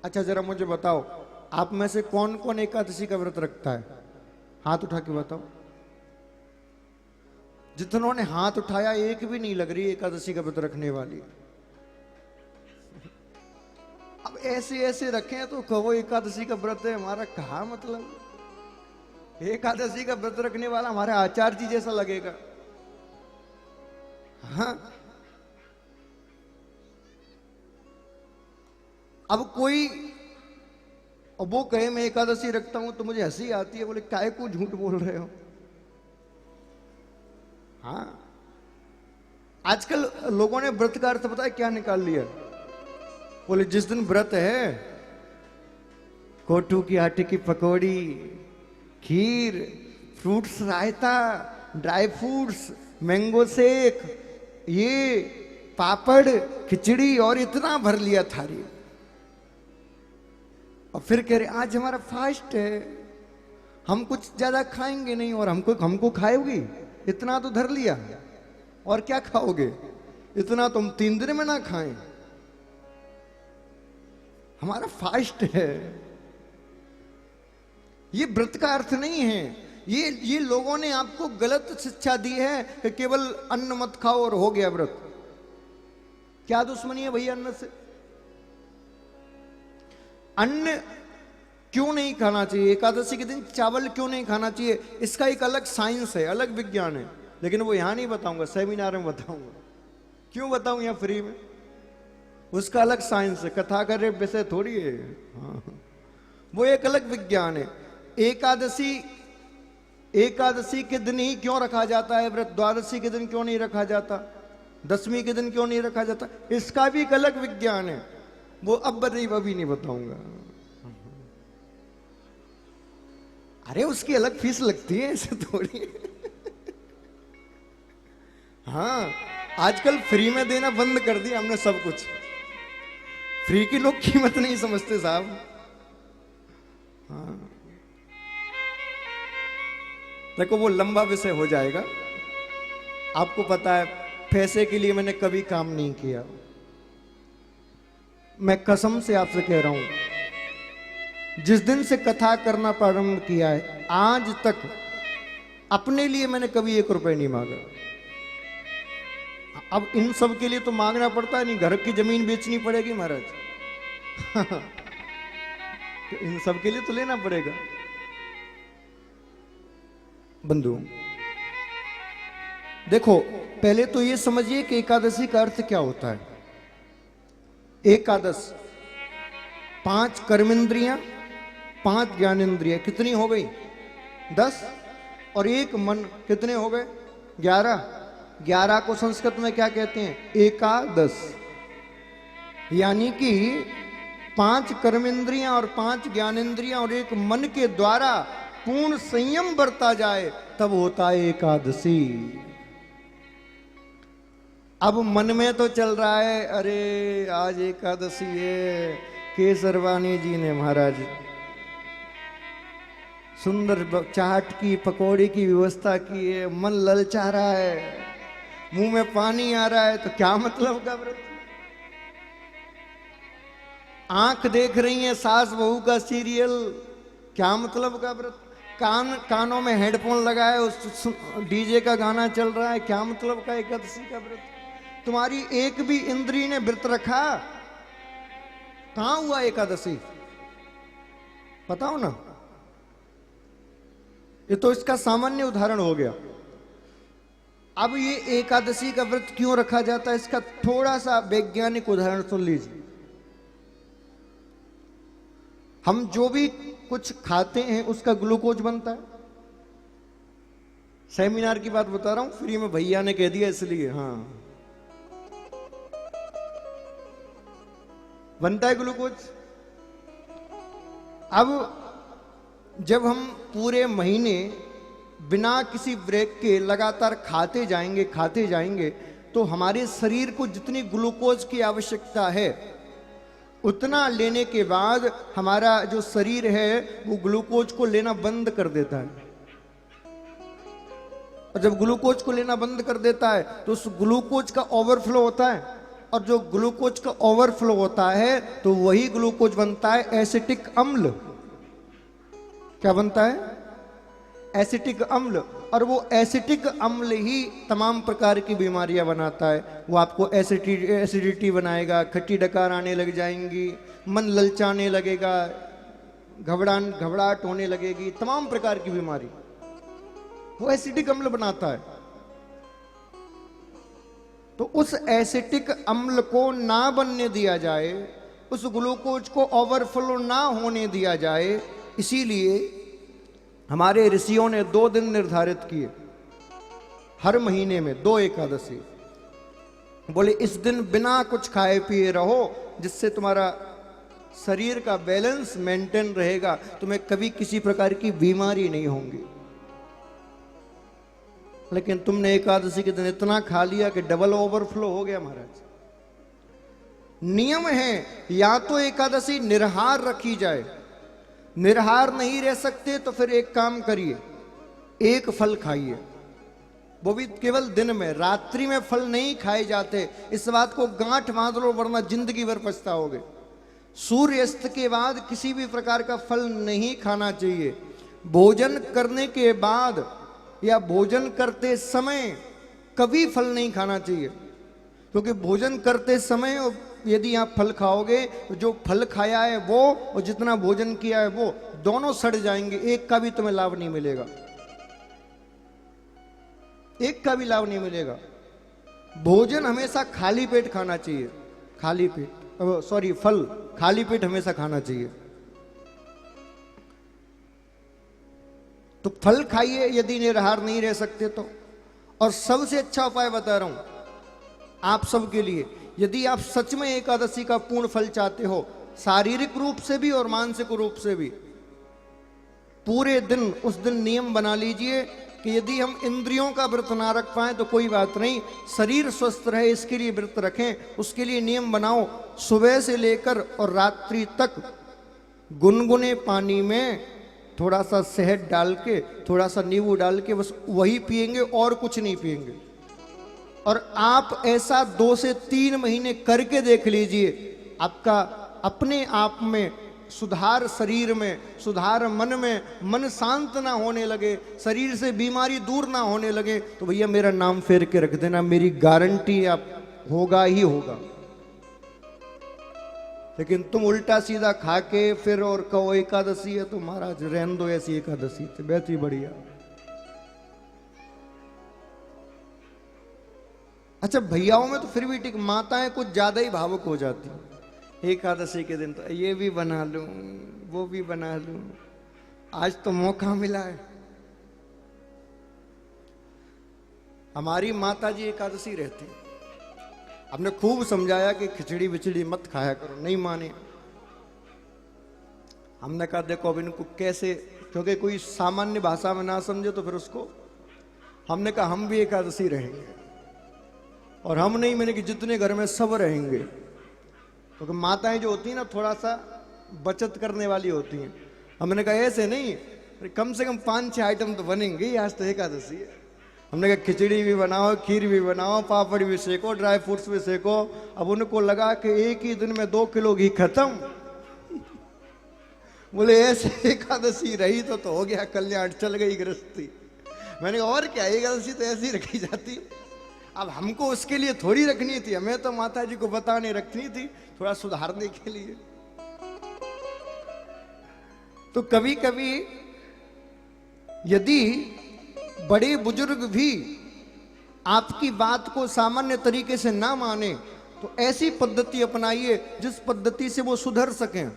अच्छा जरा मुझे बताओ, आप में से कौन कौन एकादशी का व्रत रखता है? हाथ उठा के बताओ। जितनों ने हाथ उठाया एक भी नहीं लग रही एकादशी का व्रत रखने वाली। अब ऐसे ऐसे रखें तो कहो एकादशी का व्रत है हमारा, कहा मतलब एकादशी का व्रत रखने वाला हमारे आचार्य जी जैसा लगेगा। हाँ, अब कोई और वो कहे मैं एकादशी रखता हूं तो मुझे हंसी आती है, बोले काय को झूठ बोल रहे हो। हाँ, आजकल लोगों ने व्रत का अर्थ पता है क्या निकाल लिया? बोले जिस दिन व्रत है कोटू की आटे की पकौड़ी, खीर, फ्रूट्स रायता, ड्राई फ्रूट्स, मैंगो शेक, ये पापड़, खिचड़ी और इतना भर लिया थाली। और फिर कह रहे आज हमारा फास्ट है, हम कुछ ज्यादा खाएंगे नहीं, और हमको खाओगी इतना तो धर लिया, और क्या खाओगे इतना, तुम 3 दिन में ना खाएं, हमारा फास्ट है। ये व्रत का अर्थ नहीं है। ये लोगों ने आपको गलत शिक्षा दी है कि केवल अन्न मत खाओ और हो गया व्रत। क्या दुश्मनी है भैया अन्न से? अन्न क्यों नहीं खाना चाहिए? एकादशी के दिन चावल क्यों नहीं खाना चाहिए? इसका एक अलग साइंस है, अलग विज्ञान है, लेकिन वो यहां नहीं बताऊंगा, सेमिनार में बताऊंगा। क्यों बताऊं यहां फ्री में? उसका अलग साइंस है, कथा करे वैसे थोड़ी है। हाँ, वो एक अलग विज्ञान है। एकादशी के दिन ही क्यों रखा जाता है व्रत? द्वादशी के दिन क्यों नहीं रखा जाता? दशमी के दिन क्यों नहीं रखा जाता? इसका भी एक अलग विज्ञान है, वो अब अभी नहीं बताऊंगा। अरे उसकी अलग फीस लगती है, ऐसे थोड़ी। हाँ, आजकल फ्री में देना बंद कर दिया हमने सब कुछ। फ्री की लोग कीमत नहीं समझते साहब। हाँ, देखो वो लंबा विषय हो जाएगा। आपको पता है पैसे के लिए मैंने कभी काम नहीं किया। मैं कसम से आपसे कह रहा हूं, जिस दिन से कथा करना प्रारंभ किया है आज तक अपने लिए मैंने कभी 1 रुपए नहीं मांगा। अब इन सब के लिए तो मांगना पड़ता है, नहीं घर की जमीन बेचनी पड़ेगी महाराज। तो इन सब के लिए तो लेना पड़ेगा। बंधु देखो, पहले तो ये समझिए कि एकादशी का अर्थ क्या होता है। एकादश 5 कर्मेंद्रियां, 5 ज्ञानेंद्रियां, कितनी हो गई? 10, और 1 मन, कितने हो गए? 11। 11 को संस्कृत में क्या कहते हैं? एकादश। यानी कि 5 कर्मेंद्रियां और 5 ज्ञानेंद्रियां और 1 मन के द्वारा पूर्ण संयम बरता जाए तब होता है एकादशी। अब मन में तो चल रहा है अरे आज एकादशी है, केसरवानी जी ने महाराज सुंदर चाट की, पकौड़ी की व्यवस्था की है, मन ललचा रहा है, मुंह में पानी आ रहा है, तो क्या मतलब का व्रत? आंख देख रही है सास बहू का सीरियल, क्या मतलब का व्रत? कानों में हेडफोन लगाए, उस डीजे का गाना चल रहा है, क्या मतलब का एकादशी का व्रत? तुम्हारी एक भी इंद्री ने व्रत रखा? कहां हुआ एकादशी? बताओ ना। ये तो इसका सामान्य उदाहरण हो गया। अब ये एकादशी का व्रत क्यों रखा जाता है, इसका थोड़ा सा वैज्ञानिक उदाहरण सुन लीजिए। हम जो भी कुछ खाते हैं उसका ग्लूकोज बनता है। सेमिनार की बात बता रहा हूं, फ्री में भैया ने कह दिया इसलिए। हाँ, बनता है ग्लूकोज। अब जब हम पूरे महीने बिना किसी ब्रेक के लगातार खाते जाएंगे तो हमारे शरीर को जितनी ग्लूकोज की आवश्यकता है उतना लेने के बाद हमारा जो शरीर है वो ग्लूकोज को लेना बंद कर देता है। और जब ग्लूकोज को लेना बंद कर देता है तो उस ग्लूकोज का ओवरफ्लो होता है, और जो ग्लूकोज का ओवरफ्लो होता है तो वही ग्लूकोज बनता है एसिटिक अम्ल। क्या बनता है? एसिटिक अम्ल। और वो एसिटिक अम्ल ही तमाम प्रकार की बीमारियां बनाता है। वो आपको एसिडिटी बनाएगा, खट्टी डकार आने लग जाएंगी, मन ललचाने लगेगा, घबराहट होने लगेगी, तमाम प्रकार की बीमारी वो एसिटिक अम्ल बनाता है। तो उस एसिटिक अम्ल को ना बनने दिया जाए, उस ग्लूकोज को ओवरफ्लो ना होने दिया जाए, इसीलिए हमारे ऋषियों ने 2 दिन निर्धारित किए हर महीने में, 2 एकादशी। बोले इस दिन बिना कुछ खाए पिए रहो, जिससे तुम्हारा शरीर का बैलेंस मेंटेन रहेगा, तुम्हें कभी किसी प्रकार की बीमारी नहीं होंगी। लेकिन तुमने एकादशी के दिन इतना खा लिया कि डबल ओवरफ्लो हो गया महाराज। नियम है या तो एकादशी निराहार रखी जाए, निराहार नहीं रह सकते तो फिर एक काम करिए, एक फल खाइए, वो भी केवल दिन में। रात्रि में फल नहीं खाए जाते, इस बात को गांठ बांध लो वरना जिंदगी भर पछताओगे। सूर्यास्त के बाद किसी भी प्रकार का फल नहीं खाना चाहिए। भोजन करने के बाद या भोजन करते समय कभी फल नहीं खाना चाहिए, क्योंकि भोजन करते समय यदि आप फल खाओगे तो जो फल खाया है वो और जितना भोजन किया है वो दोनों सड़ जाएंगे, एक का भी तुम्हें लाभ नहीं मिलेगा, एक का भी लाभ नहीं मिलेगा। भोजन हमेशा खाली पेट खाना चाहिए, खाली पेट, सॉरी फल खाली पेट हमेशा खाना चाहिए। तो फल खाइए यदि निराहार नहीं रह सकते तो। और सबसे अच्छा उपाय बता रहा हूं आप सबके लिए, यदि आप सच में एकादशी का पूर्ण फल चाहते हो, शारीरिक रूप से भी और मानसिक रूप से भी, पूरे दिन उस दिन नियम बना लीजिए कि यदि हम इंद्रियों का व्रत ना रख पाए तो कोई बात नहीं, शरीर स्वस्थ रहे इसके लिए व्रत रखें। उसके लिए नियम बनाओ, सुबह से लेकर और रात्रि तक गुनगुने पानी में थोड़ा सा शहद डाल के, थोड़ा सा नींबू डाल के बस वही पिएंगे और कुछ नहीं पिएंगे। और आप ऐसा 2 से 3 महीने करके देख लीजिए, आपका अपने आप में सुधार, शरीर में सुधार, मन में मन शांत ना होने लगे, शरीर से बीमारी दूर ना होने लगे, तो भैया मेरा नाम फेर के रख देना, मेरी गारंटी आप होगा ही होगा। लेकिन तुम उल्टा सीधा खा के फिर और कहो एकादशी है तो महाराज रहन दो, ऐसी एकादशी तो बहुत ही बढ़िया। अच्छा भैयाओं में तो फिर भी ठीक, माताएं कुछ ज्यादा ही भावुक हो जाती हैं एकादशी के दिन, तो ये भी बना लूं वो भी बना लूं, आज तो मौका मिला है। हमारी माता जी एकादशी रहती, हमने खूब समझाया कि खिचड़ी विचड़ी मत खाया करो, नहीं माने। हमने कहा देखो अब इनको कैसे, क्योंकि कोई सामान्य भाषा में ना समझे तो फिर उसको, हमने कहा हम भी एकादशी रहेंगे, और हम नहीं मैंने कि जितने घर में सब रहेंगे, क्योंकि माताएं जो होती हैं ना थोड़ा सा बचत करने वाली होती हैं। हमने कहा ऐसे नहीं, कम से कम 5-6 आइटम तो बनेंगे ही, आज तो एकादशी है। हमने कहा खिचड़ी भी बनाओ, खीर भी बनाओ, पापड़ भी सेको, ड्राई फ्रूट्स भी सेको। अब उनको लगा कि एक ही दिन में 2 किलो घी खत्म। बोले ऐसे एकादशी रही तो हो गया कल्याण, चल गई गृहस्थी। मैंने कहा और क्या, एकादशी तो ऐसी रखी जाती, अब हमको उसके लिए थोड़ी रखनी थी, हमें तो माता जी को बताने रखनी थी, थोड़ा सुधारने के लिए। तो कभी कभी यदि बड़े बुजुर्ग भी आपकी बात को सामान्य तरीके से ना माने तो ऐसी पद्धति अपनाइए जिस पद्धति से वो सुधर सकें,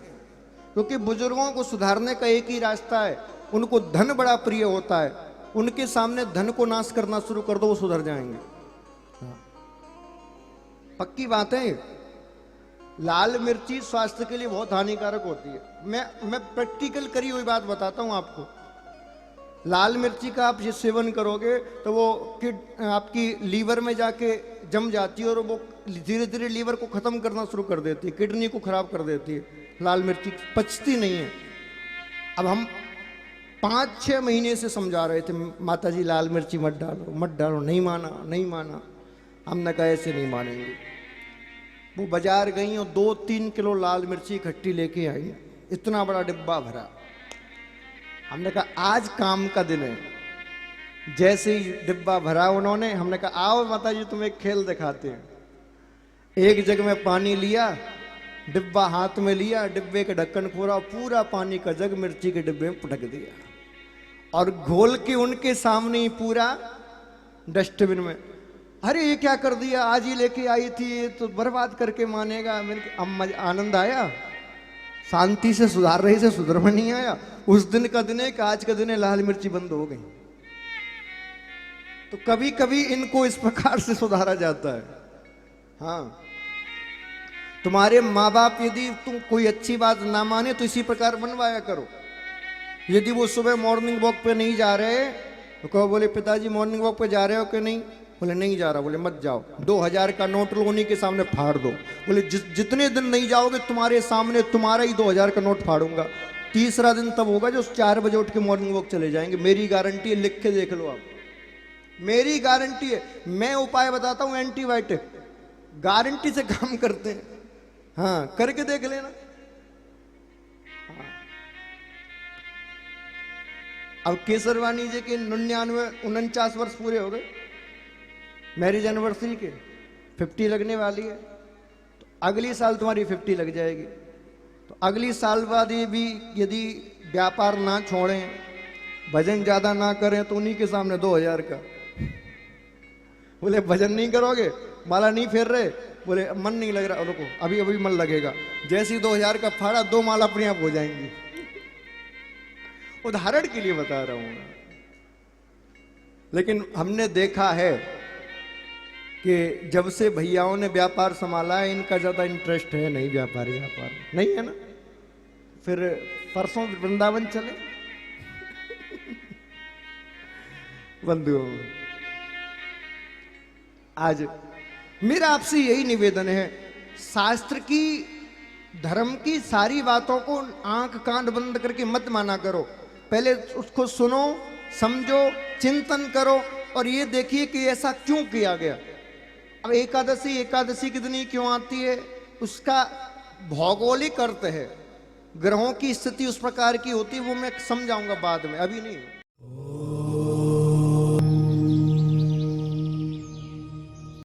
क्योंकि बुजुर्गों को सुधारने का एक ही रास्ता है, उनको धन बड़ा प्रिय होता है, उनके सामने धन को नाश करना शुरू कर दो, वो सुधर जाएंगे। पक्की बात है। लाल मिर्ची स्वास्थ्य के लिए बहुत हानिकारक होती है। मैं प्रैक्टिकल करी हुई बात बताता हूं आपको। लाल मिर्ची का आप ये सेवन करोगे तो वो आपकी लीवर में जाके जम जाती है और वो धीरे धीरे लीवर को खत्म करना शुरू कर देती है, किडनी को खराब कर देती है। लाल मिर्ची पचती नहीं है। अब हम 5-6 महीने से समझा रहे थे माता जी लाल मिर्ची मत डालो मत डालो, नहीं माना नहीं माना। हमने कहा ऐसे नहीं मानेंगे। वो बाजार गई और 2-3 किलो लाल मिर्ची इकट्ठी लेके आई, इतना बड़ा डिब्बा भरा। हमने कहा आज काम का दिन है। जैसे ही डिब्बा भरा उन्होंने, हमने कहा आओ माता जी तुम्हें एक खेल दिखाते हैं। एक जग में पानी लिया, डिब्बा हाथ में लिया, डिब्बे के ढक्कन खोला, पूरा पानी का जग मिर्ची के डिब्बे में पटक दिया और घोल के उनके सामने ही पूरा डस्टबिन में। अरे ये क्या कर दिया, आज ही लेके आई थी, ये तो बर्बाद करके मानेगा। मैंने अब आनंद आया, शांति से सुधार रही से सुधर में नहीं आया। उस दिन का दिन है कि आज का दिन है, लाल मिर्ची बंद हो गई। तो कभी कभी इनको इस प्रकार से सुधारा जाता है। हाँ, तुम्हारे माँ बाप यदि तुम कोई अच्छी बात ना माने तो इसी प्रकार बनवाया करो। यदि वो सुबह मॉर्निंग वॉक पे नहीं जा रहे तो कहो, बोले पिताजी मॉर्निंग वॉक पे जा रहे हो कि नहीं? बोले नहीं जा रहा। बोले मत जाओ, 2000 का नोट उन्हीं के सामने फाड़ दो। बोले जितने दिन नहीं जाओगे तुम्हारे सामने तुम्हारा ही 2000 का नोट फाड़ूंगा। तीसरा दिन तब होगा जो 4 बजे उठ के मॉर्निंग वॉक चले जाएंगे। मेरी गारंटी है, लिख के देख लो आप, मेरी गारंटी है। मैं उपाय बताता हूं एंटीबायोटिक, गारंटी से काम करते हैं। हाँ, करके देख लेना। हाँ। अब केसरवानी जी के 49 वर्ष पूरे हो गए, मैरिज एनिवर्सरी के 50 लगने वाली है। तो अगली साल तुम्हारी 50 लग जाएगी। तो अगली साल बाद ये भी यदि व्यापार ना छोड़ें, भजन ज्यादा ना करें तो उन्हीं के सामने 2000 का। बोले भजन नहीं करोगे, माला नहीं फेर रहे? बोले मन नहीं लग रहा। रुको, अभी अभी मन लगेगा। जैसे ही 2000 का फाड़ा, 2 माला अपने आप हो जाएंगी। उदाहरण के लिए बता रहा हूं। लेकिन हमने देखा है कि जब से भैयाओं ने व्यापार संभाला है, इनका ज्यादा इंटरेस्ट है नहीं व्यापार नहीं है ना। फिर परसों वृंदावन चले बंधुओं। आज मेरा आपसे यही निवेदन है, शास्त्र की, धर्म की सारी बातों को आंख कान बंद करके मत माना करो। पहले उसको सुनो, समझो, चिंतन करो और ये देखिए कि ऐसा क्यों किया गया। अब एकादशी कितनी क्यों आती है, उसका भौगोलिक अर्थ है। ग्रहों की स्थिति उस प्रकार की होती है, वो मैं समझाऊंगा बाद में, अभी नहीं।